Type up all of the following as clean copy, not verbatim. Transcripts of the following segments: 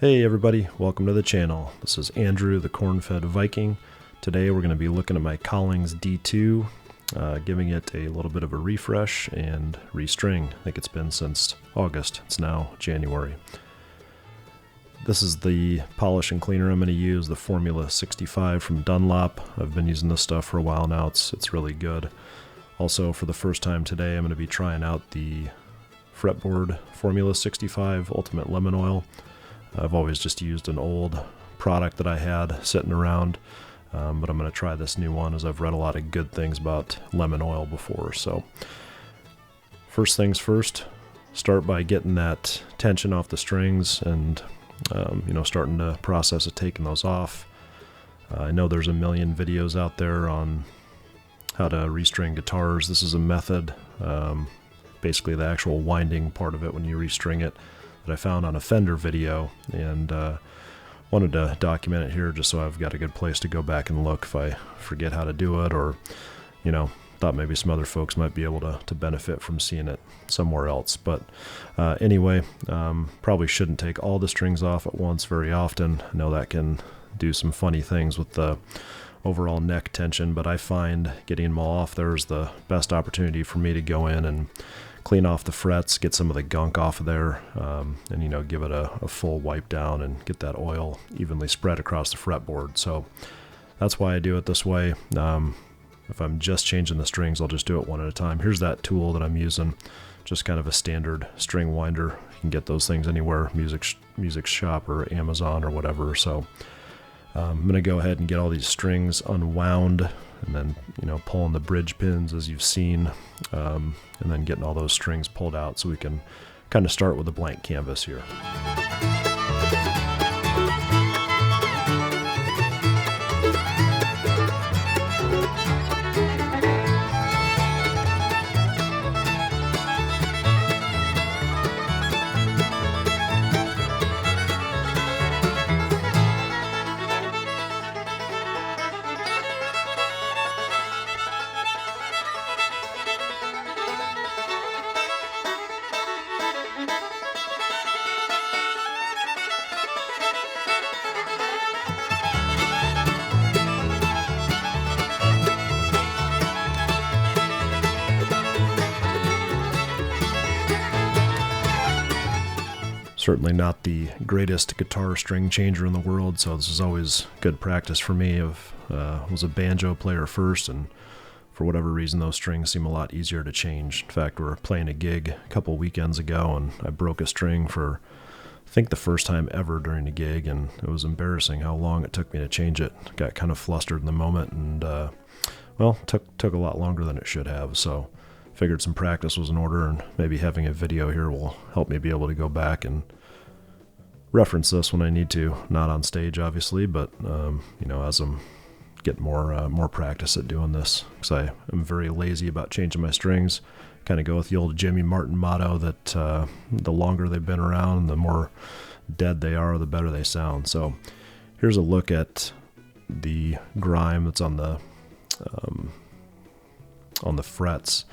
Hey everybody, welcome to the channel. This is Andrew, the corn-fed Viking. Today we're going to be looking at my Collings D2, giving it a little bit of a refresh and restring. I think it's been since August. It's now January. This is the polish and cleaner I'm going to use, the Formula 65 from Dunlop. I've been using this stuff for a while now. It's really good. Also, for the first time today, I'm going to be trying out the fretboard Formula 65 Ultimate Lemon Oil. I've always just used an old product that I had sitting around, but I'm going to try this new one as I've read a lot of good things about lemon oil before. So first things first, start by getting that tension off the strings and starting the process of taking those off. I know there's a million videos out there on how to restring guitars. This is a method, basically the actual winding part of it when you restring it, that I found on a Fender video, and wanted to document it here just so I've got a good place to go back and look if I forget how to do it, or thought maybe some other folks might be able to benefit from seeing it somewhere else. But anyway, probably shouldn't take all the strings off at once very often. I know that can do some funny things with the overall neck tension, but I find getting them all off there is the best opportunity for me to go in and clean off the frets, get some of the gunk off of there, and give it a full wipe down and get that oil evenly spread across the fretboard. So that's why I do it this way. If I'm just changing the strings, I'll just do it one at a time. Here's that tool that I'm using, just kind of a standard string winder. You can get those things anywhere, music shop or Amazon or whatever. So I'm going to go ahead and get all these strings unwound, and then pulling the bridge pins as you've seen, and then getting all those strings pulled out so we can kind of start with a blank canvas here. Certainly not the greatest guitar string changer in the world, so this is always good practice for me. I was a banjo player first, and for whatever reason those strings seem a lot easier to change. In fact, we were playing a gig a couple weekends ago, and I broke a string for, I think, the first time ever during a gig, and it was embarrassing how long it took me to change it. Got kind of flustered in the moment, and took a lot longer than it should have. So figured some practice was in order, and maybe having a video here will help me be able to go back and reference this when I need to. Not on stage, obviously, but as I'm getting more practice at doing this, because I am very lazy about changing my strings. Kind of go with the old Jimmy Martin motto that the longer they've been around, the more dead they are, the better they sound. So here's a look at the grime that's on the frets.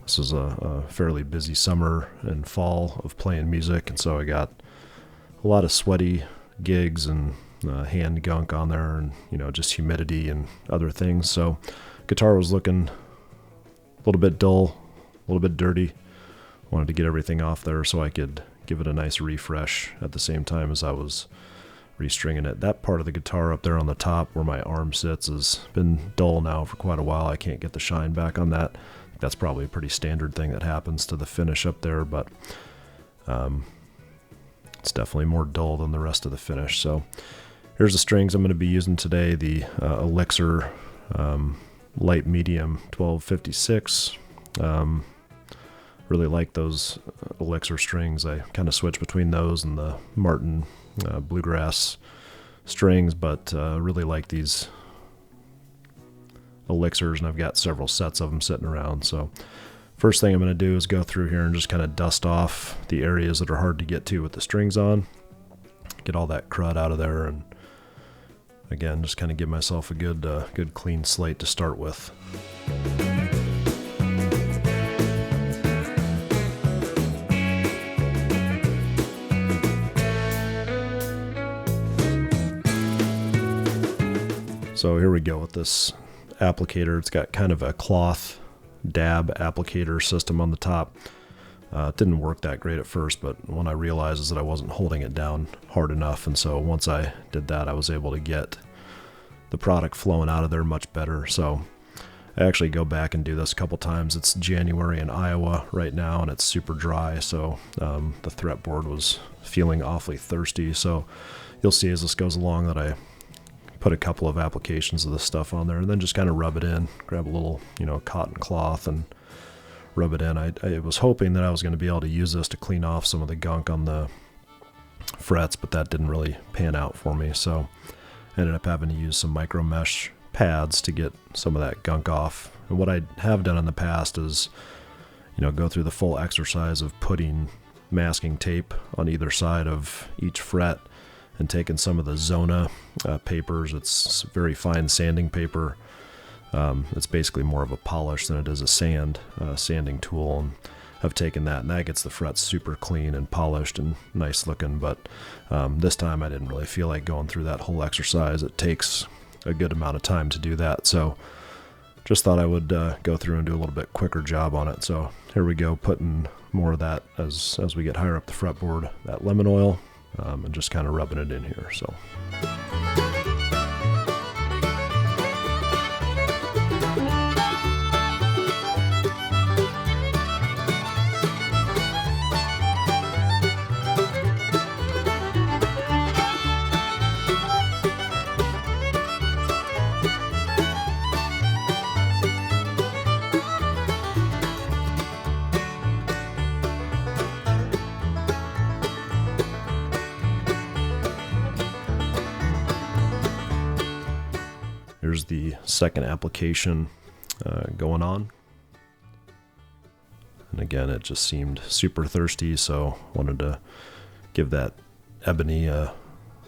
This is a fairly busy summer and fall of playing music, and so I got a lot of sweaty gigs and hand gunk on there, and just humidity and other things. So guitar was looking a little bit dull, a little bit dirty. Wanted to get everything off there so I could give it a nice refresh at the same time as I was restringing it. That part of the guitar up there on the top where my arm sits has been dull now for quite a while. I can't get the shine back on that. That's probably a pretty standard thing that happens to the finish up there, but it's definitely more dull than the rest of the finish. So here's the strings I'm going to be using today, the Elixir Light Medium 1256. Really like those Elixir strings. I kind of switch between those and the Martin Bluegrass strings, but really like these Elixirs, and I've got several sets of them sitting around. So first thing I'm going to do is go through here and just kind of dust off the areas that are hard to get to with the strings on. Get all that crud out of there, and again, just kind of give myself a good clean slate to start with. So here we go with this applicator. It's got kind of a cloth dab applicator system on the top. It didn't work that great at first, but when I realized is that I wasn't holding it down hard enough, and so once I did that, I was able to get the product flowing out of there much better. So I actually go back and do this a couple times. It's January in Iowa right now, and it's super dry, so the fretboard was feeling awfully thirsty. So you'll see as this goes along that I put a couple of applications of this stuff on there, and then just kind of rub it in. Grab a little, cotton cloth and rub it in. I was hoping that I was going to be able to use this to clean off some of the gunk on the frets, but that didn't really pan out for me. So I ended up having to use some Micromesh pads to get some of that gunk off. And what I have done in the past is, go through the full exercise of putting masking tape on either side of each fret and taking some of the Zona papers. It's very fine sanding paper. It's basically more of a polish than it is a sanding tool. And I've taken that, and that gets the frets super clean and polished and nice looking. But this time I didn't really feel like going through that whole exercise. It takes a good amount of time to do that. So just thought I would go through and do a little bit quicker job on it. So here we go, putting more of that as we get higher up the fretboard, that lemon oil, and just kind of rubbing it in here. So. Here's the second application going on. And again, it just seemed super thirsty, so wanted to give that ebony a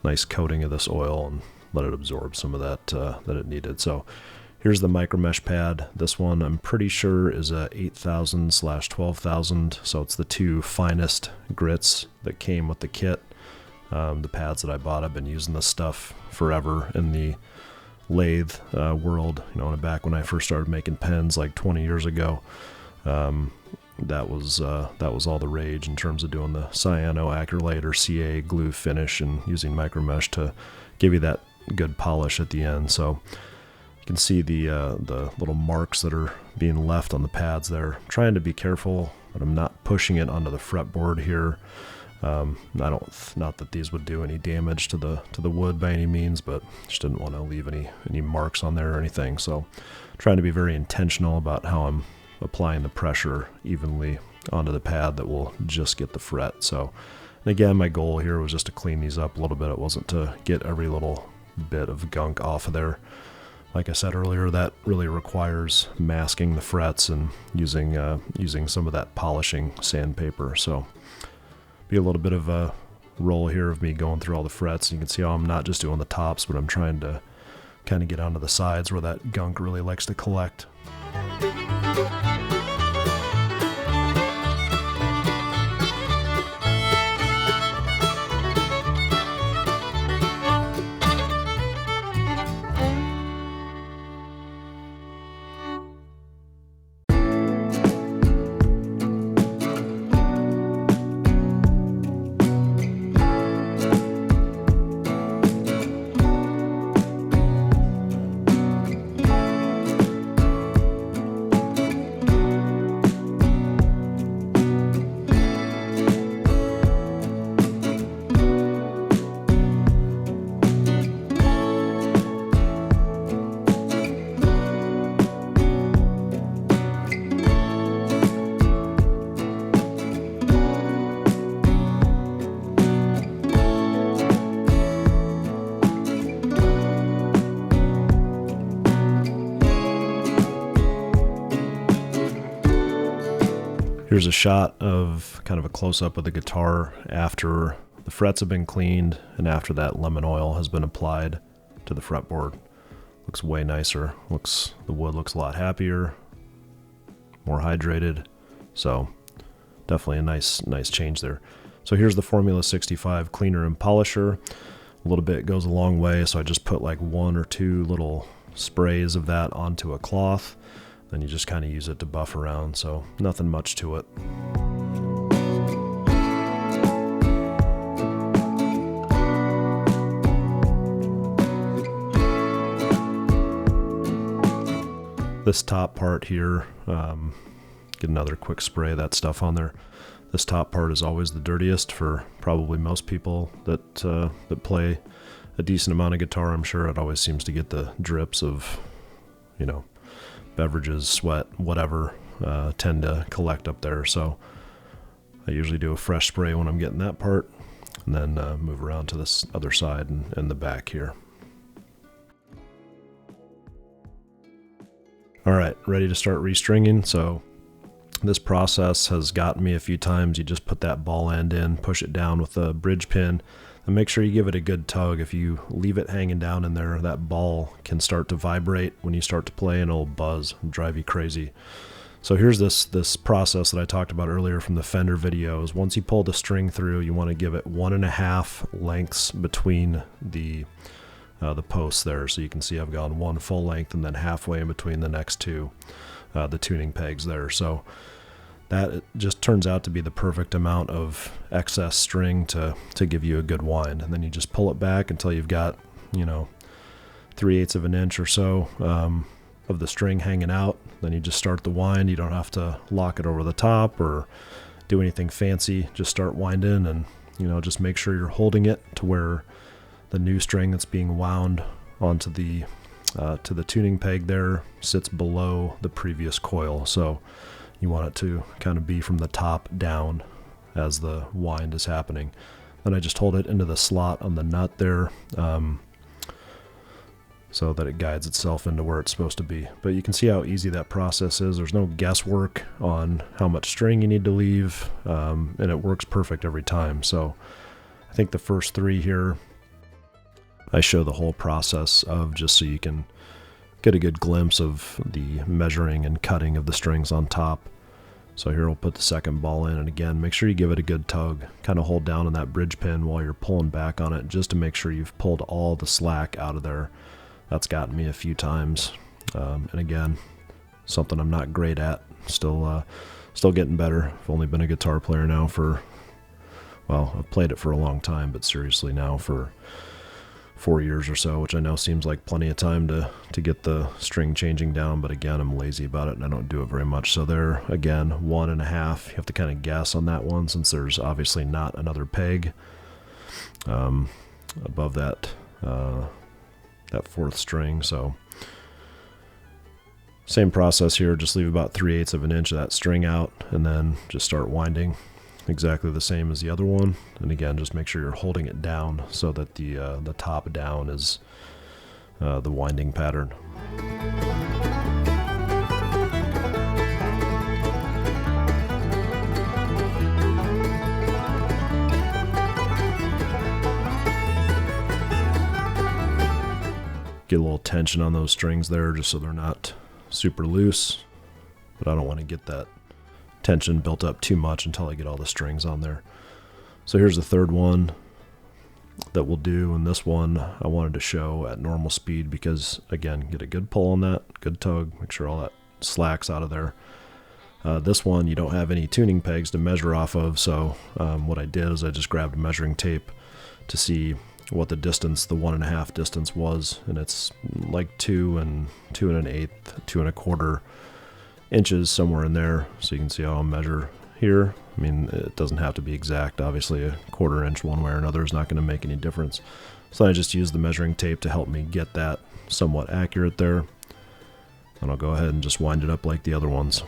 nice coating of this oil and let it absorb some of that that it needed. So here's the Micromesh pad. This one I'm pretty sure is a 8000/12,000, so it's the two finest grits that came with the kit. The pads that I bought, I've been using this stuff forever in the lathe world, back when I first started making pens like 20 years ago. That was all the rage in terms of doing the cyanoacrylate or CA glue finish and using Micromesh to give you that good polish at the end. So you can see the little marks that are being left on the pads there. I'm trying to be careful that I'm not pushing it onto the fretboard here. Not that these would do any damage to the wood by any means, but just didn't want to leave any marks on there or anything. So trying to be very intentional about how I'm applying the pressure evenly onto the pad that will just get the fret. So, and again, my goal here was just to clean these up a little bit. It wasn't to get every little bit of gunk off of there. Like I said earlier, that really requires masking the frets and using some of that polishing sandpaper. So be a little bit of a roll here of me going through all the frets. You can see how I'm not just doing the tops, but I'm trying to kind of get onto the sides where that gunk really likes to collect. Here's a shot of kind of a close-up of the guitar after the frets have been cleaned and after that lemon oil has been applied to the fretboard. Looks way nicer. The wood looks a lot happier, more hydrated. So definitely a nice change there. So here's the Formula 65 cleaner and polisher. A little bit goes a long way, so I just put like 1 or 2 little sprays of that onto a cloth. Then you just kind of use it to buff around, so nothing much to it. This top part here, get another quick spray of that stuff on there. This top part is always the dirtiest for probably most people that that play a decent amount of guitar. I'm sure it always seems to get the drips of, you know, beverages, sweat, whatever, tend to collect up there. So I usually do a fresh spray when I'm getting that part, and then move around to this other side and the back here. All right, ready to start restringing. So this process has gotten me a few times. You just put that ball end in, push it down with a bridge pin, and make sure you give it a good tug. If you leave it hanging down in there, that ball can start to vibrate when you start to play, and it'll buzz and drive you crazy. So here's this process that I talked about earlier from the Fender videos. Once you pull the string through, you want to give it 1.5 lengths between the posts there. So you can see I've gone 1 full length and then halfway in between the next 2, the tuning pegs there. So that just turns out to be the perfect amount of excess string to give you a good wind. And then you just pull it back until you've got, you know, 3/8 of an inch or so of the string hanging out. Then you just start the wind. You don't have to lock it over the top or do anything fancy. Just start winding, and, you know, just make sure you're holding it to where the new string that's being wound onto the to the tuning peg there sits below the previous coil. So you want it to kind of be from the top down as the wind is happening. Then I just hold it into the slot on the nut there, so that it guides itself into where it's supposed to be. But you can see how easy that process is. There's no guesswork on how much string you need to leave, and it works perfect every time. So I think the first 3 here, I show the whole process of, just so you can get a good glimpse of the measuring and cutting of the strings on top. So here we'll put the second ball in, and again, make sure you give it a good tug. Kind of hold down on that bridge pin while you're pulling back on it, just to make sure you've pulled all the slack out of there. That's gotten me a few times. And again, something I'm not great at. Still getting better. I've only been a guitar player now for, well, I've played it for a long time, but seriously now for 4 years or so, which I know seems like plenty of time to get the string changing down, but again, I'm lazy about it and I don't do it very much. So there, again, 1.5. You have to kind of guess on that one, since there's obviously not another peg above that that 4th string. So same process here, just leave about 3/8 of an inch of that string out, and then just start winding. Exactly the same as the other one. And again, just make sure you're holding it down so that the top down is the winding pattern. Get a little tension on those strings there, just so they're not super loose, but I don't want to get that tension built up too much until I get all the strings on there. So here's the 3rd one that we'll do, and this one I wanted to show at normal speed because, again, get a good pull on that, good tug, make sure all that slack's out of there. This one you don't have any tuning pegs to measure off of, so what I did is I just grabbed measuring tape to see what the distance, the 1.5 distance was, and it's like 2 1/8, 2 1/4 inches, somewhere in there. So you can see how I'll measure here. I mean, it doesn't have to be exact. Obviously, a 1/4 inch one way or another is not going to make any difference. So I just use the measuring tape to help me get that somewhat accurate there. And I'll go ahead and just wind it up like the other ones.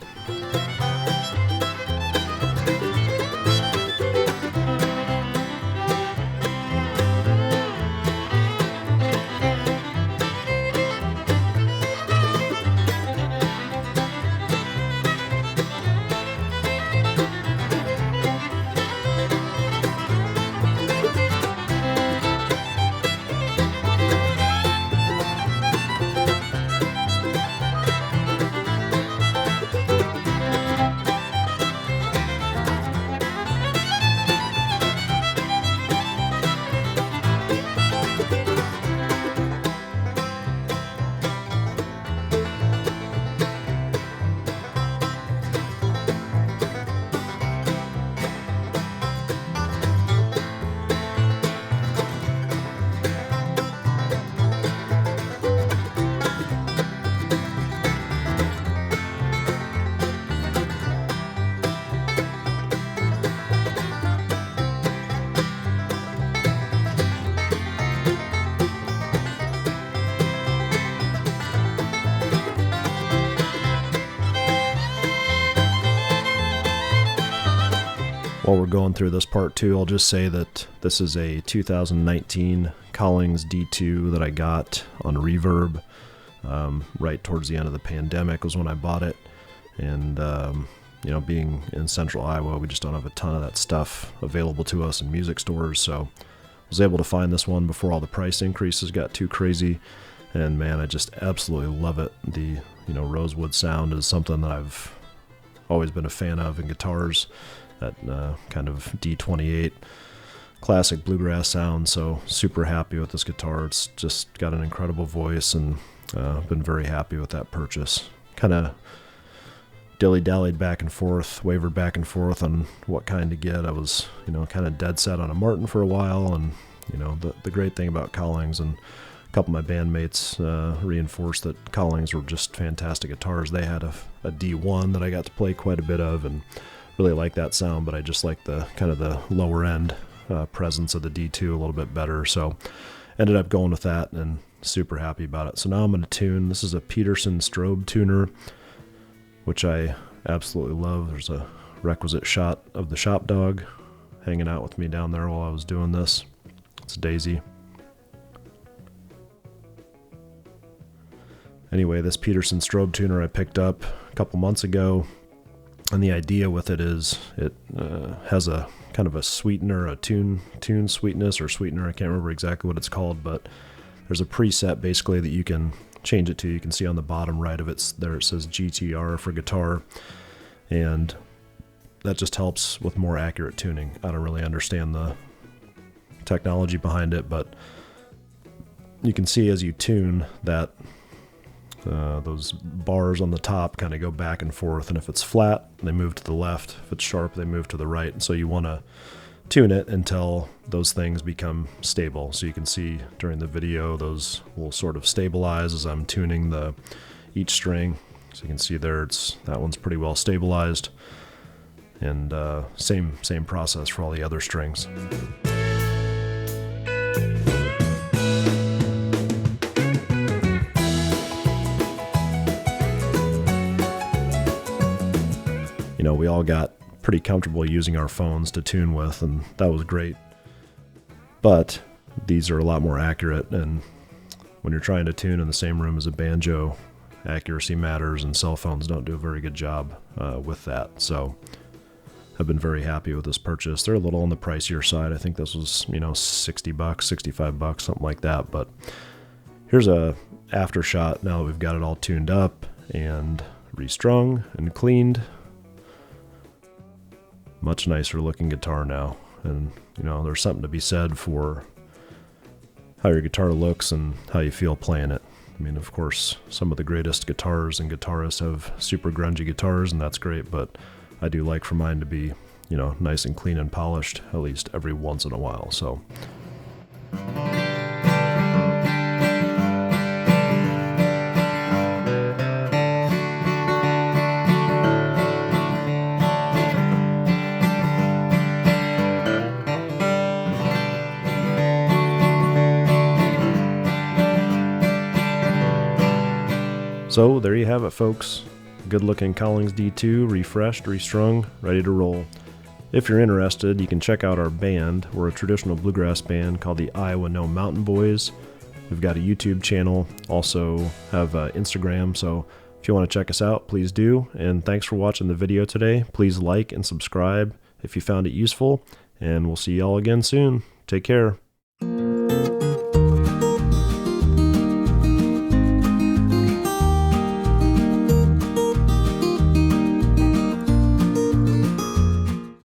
While we're going through this part too, I'll just say that this is a 2019 Collings D2 that I got on Reverb. Right towards the end of the pandemic was when I bought it. And, you know, being in central Iowa, we just don't have a ton of that stuff available to us in music stores. So I was able to find this one before all the price increases got too crazy. And man, I just absolutely love it. The, you know, rosewood sound is something that I've always been a fan of in guitars. That kind of D2H classic bluegrass sound. So super happy with this guitar. It's just got an incredible voice, and been very happy with that purchase. Kind of dilly-dallied back and forth, wavered back and forth on what kind to get. I was, you know, kind of dead set on a Martin for a while, and you know, the great thing about Collings, and a couple of my bandmates reinforced that Collings were just fantastic guitars. They had a D1 that I got to play quite a bit of, and really like that sound, but I just like the kind of the lower end presence of the D2 a little bit better. So ended up going with that, and super happy about it. So now I'm going to tune. This is a Peterson strobe tuner, which I absolutely love. There's a requisite shot of the shop dog hanging out with me down there while I was doing this. It's Daisy. Anyway, this Peterson strobe tuner I picked up a couple months ago. And the idea with it is it has a kind of a sweetener, a tune sweetness or sweetener. I can't remember exactly what it's called, but there's a preset basically that you can change it to. You can see on the bottom right of it there it says GTR for guitar, and that just helps with more accurate tuning. I don't really understand the technology behind it, but you can see as you tune that those bars on the top kind of go back and forth, and if it's flat, they move to the left. If it's sharp, they move to the right. So you want to tune it until those things become stable. So you can see during the video, those will sort of stabilize as I'm tuning each string. So you can see there, that one's pretty well stabilized, and same process for all the other strings. You know, we all got pretty comfortable using our phones to tune with, and that was great. But these are a lot more accurate, and when you're trying to tune in the same room as a banjo, accuracy matters, and cell phones don't do a very good job with that. So I've been very happy with this purchase. They're a little on the pricier side. I think this was, you know, $60, $65, something like that. But here's a after shot now that we've got it all tuned up and restrung and cleaned. Much nicer looking guitar now, and you know, there's something to be said for how your guitar looks and how you feel playing it. I mean, of course, some of the greatest guitars and guitarists have super grungy guitars, and that's great, but I do like for mine to be, you know, nice and clean and polished at least every once in a while. So So there you have it, folks. Good looking Collings D2, refreshed, restrung, ready to roll. If you're interested, you can check out our band. We're a traditional bluegrass band called the Iowa No Mountain Boys. We've got a YouTube channel, also have Instagram, so if you want to check us out, please do. And thanks for watching the video today. Please like and subscribe if you found it useful, and we'll see y'all again soon. Take care.